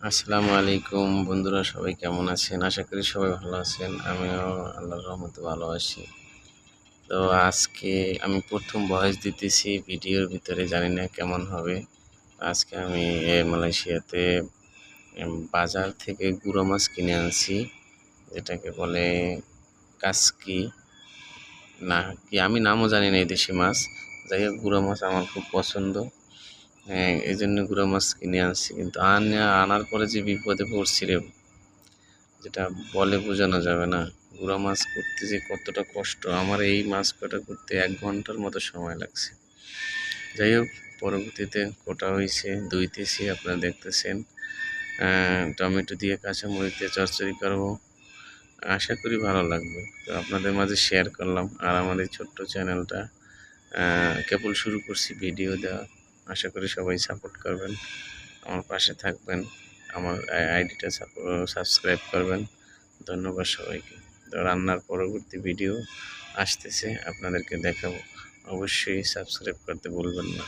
আসসালামু আলাইকুম বন্ধুরা, সবাই কেমন আছেন? আশা করি সবাই ভালো আছেন। আমিও আল্লাহর রহমতে ভালো আছি। তো আজকে আমি ১ম ভয়েস দিতেছি ভিডিওর ভিতরে, জানি না কেমন হবে। আজকে আমি মালয়েশিয়াতে বাজার থেকে গুঁড়ো মাছ কিনে আনছি, যেটাকে বলে কাসকি না কি, আমি নামও জানি না এই দেশি মাছ। যাই হোক, গুঁড়ো মাছ আমার খুব পছন্দ। হ্যাঁ, এইজন্য গুঁড়ো মাছ কিনে আনছি। কিন্তু আনার পরে যে বিপদে পড়ছি রে, যেটা বলে বোঝানো যাবে না। গুঁড়া মাছ করতে যে কতটা কষ্ট, আমার এই মাছ কাটা করতে ১ ঘন্টার মতো সময় লাগছে। যাই হোক, পরবর্তীতে কোটা হয়েছে, ধুইতেছি, আপনারা দেখতেছেন। টমেটো দিয়ে কাঁচামরিচ দিয়ে চচ্চড়ি করবো, আশা করি ভালো লাগবে। তো আপনাদের মাঝে শেয়ার করলাম। আর আমার এই ছোট্ট চ্যানেলটা কেবল শুরু করছি ভিডিও দেওয়া, আশা করি সবাই সাপোর্ট করবেন, আমার পাশে থাকবেন, আমার আইডিটা সাবস্ক্রাইব করবেন। ধন্যবাদ সবাইকে। তো রান্নার পরবর্তী ভিডিও আসতেছে, আপনাদেরকে দেখাবো। অবশ্যই সাবস্ক্রাইব করতে ভুলবেন না।